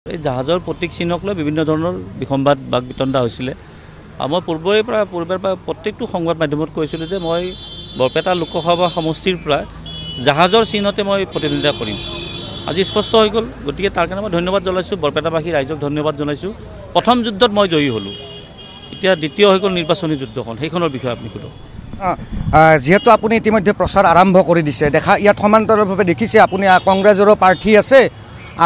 এই জাহাজৰ প্ৰতীক চিহ্নক লৈ বিভিন্ন ধৰণৰ বিসম্বাদ বাক বিতণ্ডা হৈছিলে। মই পূৰ্বৰ পৰা প্ৰত্যেকটো সংবাদ মাধ্যমত কৈছিলোঁ যে মই বৰপেটা লোকসভা সমষ্টিৰ পৰা জাহাজৰ চিহ্নতে মই প্ৰতিদ্বন্দ্বিতা কৰিম। আজি স্পষ্ট হৈ গ'ল। গতিকে তাৰ কাৰণে মই ধন্যবাদ জনাইছোঁ, বৰপেটাবাসী ৰাইজক ধন্যবাদ জনাইছোঁ। প্ৰথম যুদ্ধত মই জয়ী হ'লোঁ, এতিয়া দ্বিতীয় হৈ গ'ল নিৰ্বাচনী যুদ্ধখন, সেইখনৰ বিষয়ে আপুনি সোধক। যিহেতু আপুনি ইতিমধ্যে প্ৰচাৰ আৰম্ভ কৰি দিছে, ইয়াত সমান্তৰালভাৱে দেখিছে আপুনি কংগ্ৰেছৰো প্ৰাৰ্থী আছে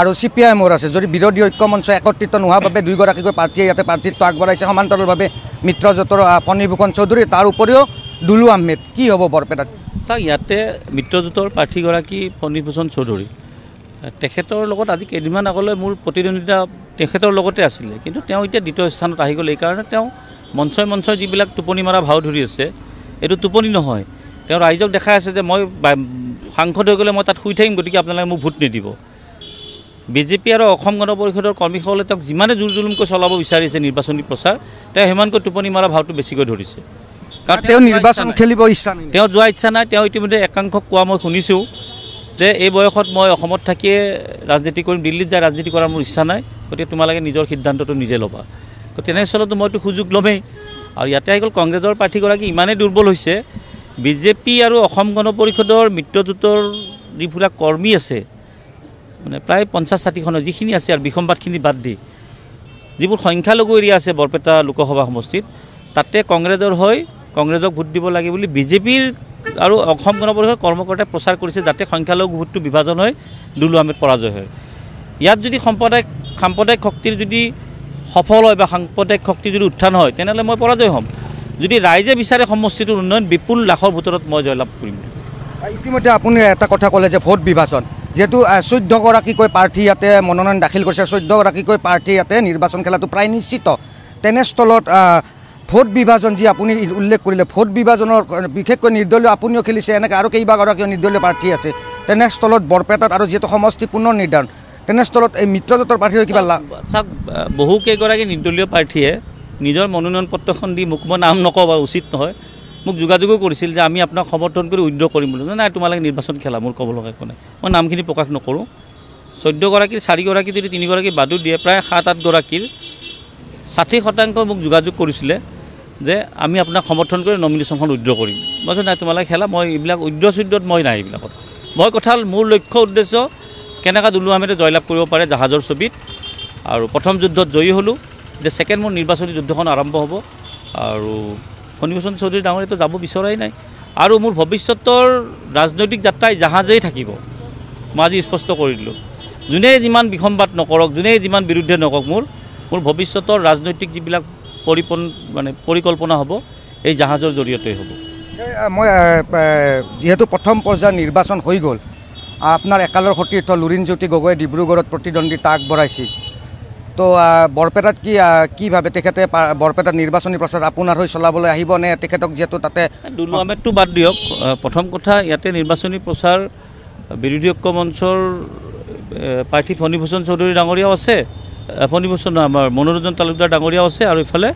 আৰু CPIMৰ আছে। যদি বিৰোধী ঐক্য মঞ্চ একত্ৰিত নোহোৱাৰ বাবে দুয়োগৰাকীকৈ প্ৰাৰ্থীয়ে ইয়াতে প্ৰাৰ্থিত্ব আগবঢ়াইছে, সমান্তৰালভাৱে মিত্ৰজোঁটৰ ফণীভূষণ চৌধুৰী, তাৰ উপৰিও দুলু আহমেদ। কি হ'ব বৰপেটাত? চাওক, ইয়াতে মিত্ৰজোঁটৰ প্ৰাৰ্থীগৰাকী ফণীভূষণ চৌধুৰী, তেখেতৰ লগত আজি কেইদিনমান আগলৈ মোৰ প্ৰতিদ্বন্দ্বিতা তেখেতৰ লগতে আছিলে, কিন্তু তেওঁ এতিয়া দ্বিতীয় স্থানত আহি গ'ল। এইকাৰণে তেওঁ মঞ্চই যিবিলাক টোপনি মৰা ভাও ধৰি আছে, এইটো টোপনি নহয়। তেওঁ ৰাইজক দেখাই আছে যে মই সাংসদ হৈ গ'লে মই তাত শুই থাকিম, গতিকে আপোনালোকে মোক ভোট নিদিব। BJP আৰু অসম গণ পৰিষদৰ কৰ্মীসকলে তেওঁক যিমানে জোৰ জুলুমকৈ চলাব বিচাৰিছে নিৰ্বাচনী প্ৰচাৰ, তেওঁ সিমানকৈ টোপনি মৰা ভাওটো বেছিকৈ ধৰিছে। কাৰণ তেওঁ নিৰ্বাচন খেলিব ইচ্ছা নাই, তেওঁ যোৱা ইচ্ছা নাই। তেওঁ ইতিমধ্যে একাংশক কোৱা মই শুনিছোঁ যে এই বয়সত মই অসমত থাকিয়ে ৰাজনীতি কৰিম, দিল্লীত যাই ৰাজনীতি কৰাৰ মোৰ ইচ্ছা নাই, গতিকে তোমালোকে নিজৰ সিদ্ধান্তটো নিজে ল'বা। গতিকে তেনেস্থলতো মইতো সুযোগ ল'মেই। আৰু ইয়াতে আহি গ'ল কংগ্ৰেছৰ প্ৰাৰ্থীগৰাকী ইমানেই দুৰ্বল হৈছে, BJP আৰু অসম গণ পৰিষদৰ মিত্ৰজোঁটৰ যিবিলাক কৰ্মী আছে, মানে প্ৰায় 50-60খন যিখিনি আছে, আৰু বিসম্বাদখিনি বাদ দি যিবোৰ সংখ্যালঘু এৰিয়া আছে বৰপেটা লোকসভা সমষ্টিত, তাতে কংগ্ৰেছৰ হৈ কংগ্ৰেছক ভোট দিব লাগে বুলি BJPৰ আৰু অসম গণ পৰিষদৰ কৰ্মকৰ্তাই প্ৰচাৰ কৰিছে, যাতে সংখ্যালঘু ভোটটো বিভাজন হৈ দুলু আহমেদ পৰাজয় হয়। ইয়াত যদি সাম্প্ৰদায়িক শক্তিৰ যদি সফল হয় বা সাম্প্ৰদায়িক শক্তিৰ যদি উত্থান হয়, তেনেহ'লে মই পৰাজয় হ'ম। যদি ৰাইজে বিচাৰে সমষ্টিটোৰ উন্নয়ন, বিপুল লাখৰ ভোটত মই জয়লাভ কৰিম। ইতিমধ্যে আপুনি এটা কথা ক'লে যে ভোট বিভাজন, যিহেতু 14গৰাকীকৈ প্ৰাৰ্থী ইয়াতে মনোনয়ন দাখিল কৰিছে, 14গৰাকীকৈ প্ৰাৰ্থী ইয়াতে নিৰ্বাচন খেলাটো প্ৰায় নিশ্চিত। তেনেস্থলত ভোট বিভাজন যি আপুনি উল্লেখ কৰিলে, ভোট বিভাজনৰ বিশেষকৈ নিৰ্দলীয় আপুনিও খেলিছে, এনেকৈ আৰু কেইবাগৰাকীও নিৰ্দলীয় প্ৰাৰ্থী আছে। তেনেস্থলত বৰপেটাত আৰু যিহেতু সমষ্টি পুনৰ নিৰ্ধাৰণ, তেনেস্থলত এই মিত্ৰজোঁটৰ প্ৰাৰ্থীৰ কিবা লাভ? চাওক, বহুকেইগৰাকী নিৰ্দলীয় প্ৰাৰ্থীয়ে নিজৰ মনোনয়ন পত্ৰখন দি মোক, মই নাম নকওঁ বা উচিত নহয়, মোক যোগাযোগো কৰিছিল যে আমি আপোনাক সমৰ্থন কৰি উইথড্ৰ কৰিম বুলি। নাই, তোমালোকে নিৰ্বাচন খেলা, মোৰ ক'ব লগা একো নাই। মই নামখিনি প্ৰকাশ নকৰোঁ। 14গৰাকীৰ 4গৰাকী যদি 3গৰাকী বাদো দিয়ে, প্ৰায় 7-8গৰাকীৰ 60% মোক যোগাযোগ কৰিছিলে যে আমি আপোনাক সমৰ্থন কৰি নমিনেশ্যনখন উইথড্ৰ কৰিম। মই কৈছোঁ নাই, তোমালোকে খেলা, মই এইবিলাক উইথড্ৰত মই নাই এইবিলাকত। মই কথা হ'ল, মোৰ লক্ষ্য উদ্দেশ্য কেনেকৈ দুলু আহমেদে জয়লাভ কৰিব পাৰে জাহাজৰ ছবিত। আৰু প্ৰথম যুদ্ধত জয়ী হ'লোঁ, এতিয়া ছেকেণ্ড মোৰ নিৰ্বাচনী যুদ্ধখন আৰম্ভ হ'ব। আৰু ফণীভূষণ চৌধুৰী ডাঙৰীয়াতো যাব বিচৰাই নাই। আৰু মোৰ ভৱিষ্যতৰ ৰাজনৈতিক যাত্ৰাই জাহাজেই থাকিব, মই আজি স্পষ্ট কৰি দিলোঁ। যোনে যিমান বিসম্বাদ নকৰক, যোনে যিমান বিৰুদ্ধে নকওক, মোৰ ভৱিষ্যতৰ ৰাজনৈতিক যিবিলাক পৰিকল্পনা হ'ব, এই জাহাজৰ জৰিয়তেই হ'ব। মই যিহেতু প্ৰথম পৰ্যায়ৰ নিৰ্বাচন হৈ গ'ল, আপোনাৰ একালৰ সতীৰ্থ লুৰিণজ্যোতি গগৈয়ে ডিব্ৰুগড়ত প্ৰতিদ্বন্দ্বিতা আগবঢ়াইছিল, তো বৰপেটাত কি ভাবে তেখেতে বৰপেটাত নিৰ্বাচনী প্ৰচাৰ আপোনাৰ হৈ চলাবলৈ আহিব নে তেখেতক যিহেতু তাতে? দুলু আহমেদটো বাদ দিয়ক। প্ৰথম কথা, ইয়াতে নিৰ্বাচনী প্ৰচাৰ বিৰোধী ঐক্য মঞ্চৰ প্ৰাৰ্থী ফণীভূষণ চৌধুৰী ডাঙৰীয়াও আছে, ফণীভূষণ আমাৰ মনোৰঞ্জন তালুকদাৰ ডাঙৰীয়াও আছে, আৰু ইফালে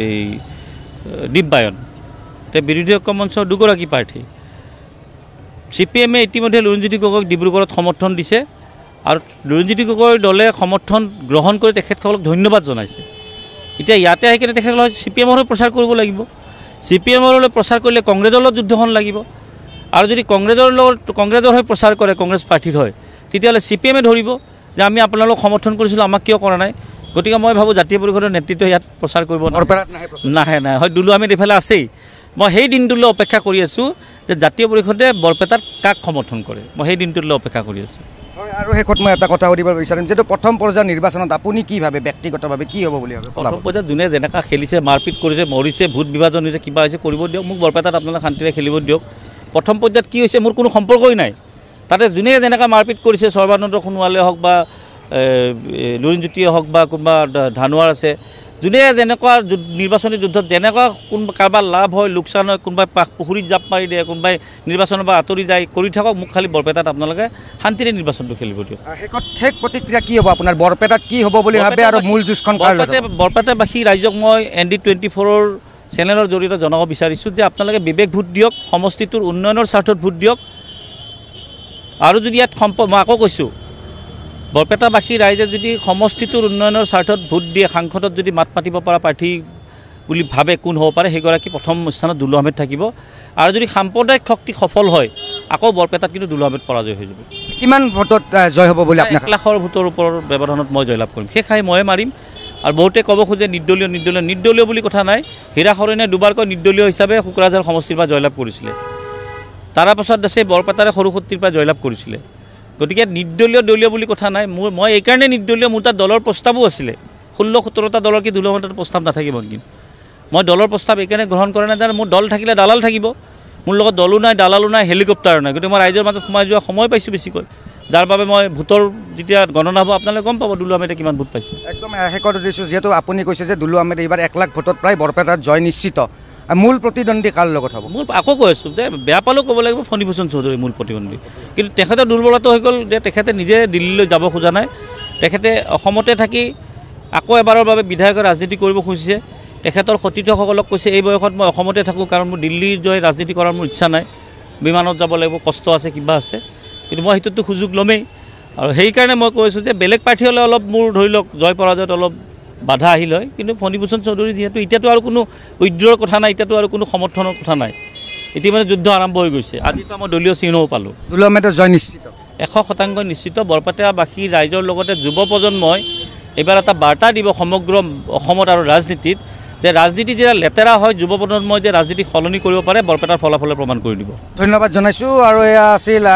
এই দীপবায়ন, বিৰোধী ঐক্য মঞ্চৰ 2গৰাকী প্ৰাৰ্থী। CPM ইতিমধ্যে লুৰিণজ্যোতি গগৈক ডিব্ৰুগড়ত সমৰ্থন দিছে, আৰু লুৰিণজ্যোতি গগৈৰ দলে সমৰ্থন গ্ৰহণ কৰি তেখেতসকলক ধন্যবাদ জনাইছে। এতিয়া ইয়াতে আহি কিনে তেখেতসকলে CPMৰ হৈ প্ৰচাৰ কৰিব লাগিব। CPMৰ লৈ প্ৰচাৰ কৰিলে কংগ্ৰেছৰ লগত যুদ্ধখন লাগিব, আৰু যদি কংগ্ৰেছৰ হৈ প্ৰচাৰ কৰে, কংগ্ৰেছ প্ৰাৰ্থীৰ হয়, তেতিয়াহ'লে CPMে ধৰিব যে আমি আপোনালোকক সমৰ্থন কৰিছিলোঁ, আমাক কিয় কৰা নাই। গতিকে মই ভাবোঁ জাতীয় পৰিষদৰ নেতৃত্ব ইয়াত প্ৰচাৰ কৰিব নাহে। হয়, দুলু আহমেদ এইফালে আছেই। মই সেই দিনটোলৈ অপেক্ষা কৰি আছোঁ যে জাতীয় পৰিষদে বৰপেটাত কাক সমৰ্থন কৰে, মই সেই দিনটোলৈ অপেক্ষা কৰি আছোঁ। হয়, আৰু শেষত মই এটা কথা সুধিব বিচাৰিম, যিহেতু প্ৰথম পৰ্যায়ৰ নিৰ্বাচনত আপুনি কি ভাবে, ব্যক্তিগতভাৱে কি হ'ব বুলি ভাবে? প্ৰথম পৰ্যায়ত যোনে যেনেকৈ খেলিছে, মাৰপিট কৰিছে, মৰিছে, ভোট বিভাজন হৈছে, কিবা হৈছে, কৰিব দিয়ক। মোক বৰপেটাত আপোনালোকে শান্তিৰে খেলিব দিয়ক। প্ৰথম পৰ্যায়ত কি হৈছে মোৰ কোনো সম্পৰ্কই নাই। তাতে যোনে যেনেকৈ মাৰপিট কৰিছে, সৰ্বানন্দ সোণোৱালে হওক বা লুৰিণজ্যোতিয়ে হওক বা কোনোবা ধানোৱাৰ আছে, যোনে যেনেকুৱা নিৰ্বাচনী যুদ্ধত যেনেকুৱা কাৰোবাৰ লাভ হয়, লোকচান হয়, কোনোবাই পুখুৰীত জাপ মাৰি দিয়ে, কোনোবাই নিৰ্বাচনৰ পৰা আঁতৰি যায়, কৰি থাকক। মোক খালি বৰপেটাত আপোনালোকে শান্তিৰে নিৰ্বাচনটো খেলিব দিয়ক। শেষ প্ৰতিক্ৰিয়া কি হ'ব আপোনাৰ? বৰপেটাত কি হ'ব বুলি ভাবে, আৰু মূল যুঁজখন বৰপেটাবাসী ৰাইজক মই ND24ৰ চেনেলৰ জৰিয়তে জনাব বিচাৰিছোঁ যে আপোনালোকে বিবেক ভোট দিয়ক, সমষ্টিটোৰ উন্নয়নৰ স্বাৰ্থত ভোট দিয়ক। আৰু যদি ইয়াত মই আকৌ কৈছোঁ, বৰপেটাবাসী ৰাইজে যদি সমষ্টিটোৰ উন্নয়নৰ স্বাৰ্থত ভোট দিয়ে সাংসদত যদি মাত পাতিব পৰা প্ৰাৰ্থী বুলি ভাবে কোন হ'ব পাৰে সেইগৰাকী প্ৰথম স্থানত দুলু আহমেদ থাকিব আৰু যদি সাম্প্ৰদায়িক শক্তি সফল হয় আকৌ বৰপেটাত কিন্তু দুলু আহমেদ পৰাজয় হৈ যাব কিমান ভোটত জয় হ'ব বুলি আপোনাক 1 লাখৰ ভোটৰ ওপৰৰ ব্যৱধানত মই জয়লাভ কৰিম সেই খাই ময়ে মাৰিম আৰু বহুতে ক'ব খোজে নিৰ্দলীয় বুলি কথা নাই হীৰা সৰেনে দুবাৰকৈ নিৰ্দলীয় হিচাপে কোকৰাঝাৰ সমষ্টিৰ পৰা জয়লাভ কৰিছিলে তাৰ পাছত আছে বৰপেটাৰে সৰু শক্তিৰ পৰা জয়লাভ কৰিছিলে গতিকে দলীয় বুলি কথা নাই মই এইকাৰণে নিৰ্দলীয় মোৰ তাত দলৰ প্ৰস্তাৱো আছিলে 16-17টা দলৰ কি দুলু আহমেদৰ প্ৰস্তাৱ নাথাকিব নেকি মই দলৰ প্ৰস্তাৱ এইকাৰণে গ্ৰহণ কৰা নাই যে মোৰ দল থাকিলে দালাল থাকিব মোৰ লগত দলো নাই দালালো নাই হেলিকপ্টাৰো নাই গতিকে মই ৰাইজৰ মাজত সোমাই যোৱা সময় পাইছোঁ বেছিকৈ যাৰ বাবে মই ভোটৰ যেতিয়া গণনা হ'ব আপোনালোকে গম পাব দুলু আহমেদে কিমান ভোট পাইছে একদম শেষত দিছোঁ যিহেতু আপুনি কৈছে যে দুলু আহমেদে এইবাৰ 1 লাখ ভোটত প্ৰায় বৰপেটাত জয় নিশ্চিত মূল প্ৰতিদ্বন্দ্বী কাৰ লগত হ'ব মোৰ আকৌ কৈ আছোঁ যে বেয়া পালেও ক'ব লাগিব ফণীভূষণ চৌধুৰী মূল প্ৰতিদ্বন্দ্বী কিন্তু তেখেতৰ দুৰ্বলতা হৈ গ'ল যে তেখেতে নিজে দিল্লীলৈ যাব খোজা নাই তেখেতে অসমতে থাকি আকৌ এবাৰৰ বাবে বিধায়কৰ ৰাজনীতি কৰিব খুজিছে তেখেতৰ সতীৰ্থসকলক কৈছে এই বয়সত মই অসমতে থাকোঁ কাৰণ মোৰ দিল্লীৰ জয় ৰাজনীতি কৰাৰ মোৰ ইচ্ছা নাই বিমানত যাব লাগিব কষ্ট আছে কিবা আছে কিন্তু মই সেইটোতো সুযোগ ল'মেই আৰু সেইকাৰণে মই কৈছোঁ যে বেলেগ প্ৰাৰ্থী হ'লে অলপ মোৰ ধৰি লওক জয় পৰাজয়ত অলপ বাধা আহিল হয় কিন্তু ফণীভূষণ চৌধুৰী যিহেতু এতিয়াতো আৰু কোনো উইড্ৰৰ কথা নাই এতিয়াতো আৰু কোনো সমৰ্থনৰ কথা নাই এতিয়া মানে যুদ্ধ আৰম্ভ হৈ গৈছে আজিৰ পৰা মই দলীয় চিহ্নও পালোঁ দুলু আহমেদৰ জয় নিশ্চিত 100% নিশ্চিত বৰপেটাবাসী ৰাইজৰ লগতে যুৱ প্ৰজন্মই এইবাৰ এটা বাৰ্তা দিব সমগ্ৰ অসমত আৰু ৰাজনীতিত যে ৰাজনীতি যেতিয়া লেতেৰা হয় যুৱ প্ৰজন্মই যে ৰাজনীতি সলনি কৰিব পাৰে বৰপেটাৰ ফলাফলে প্ৰমাণ কৰি দিব ধন্যবাদ জনাইছোঁ আৰু এয়া আছিল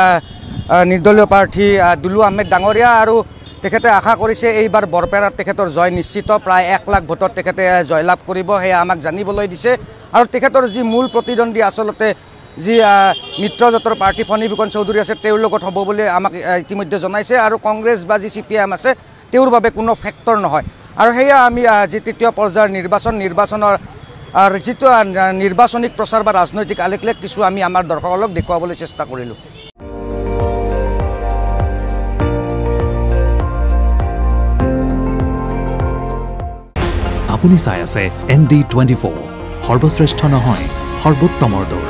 নিৰ্দলীয় প্ৰাৰ্থী দুলু আহমেদ ডাঙৰীয়া আৰু তেখেতে আশা কৰিছে এইবাৰ বৰপেটাত তেখেতৰ জয় নিশ্চিত প্ৰায় 1 লাখ ভোটত তেখেতে জয়লাভ কৰিব সেয়া আমাক জানিবলৈ দিছে আৰু তেখেতৰ যি মূল প্ৰতিদ্বন্দ্বী আচলতে যি মিত্ৰজোঁটৰ প্ৰাৰ্থী ফণীভূষণ চৌধুৰী আছে তেওঁৰ লগত হ'ব বুলি আমাক ইতিমধ্যে জনাইছে আৰু কংগ্ৰেছ বা যি CPM আছে তেওঁৰ বাবে কোনো ফেক্টৰ নহয় আৰু সেয়া আমি যি তৃতীয় পৰ্যায়ৰ নিৰ্বাচনৰ যিটো নিৰ্বাচনিক প্ৰচাৰ বা ৰাজনৈতিক আলেখ কিছু আমি আমাৰ দৰ্শকসকলক দেখুৱাবলৈ চেষ্টা কৰিলোঁ আপুনি চাই আছে ND24 সৰ্বশ্ৰেষ্ঠ নহয় সৰ্বোত্তমৰ দৌৰ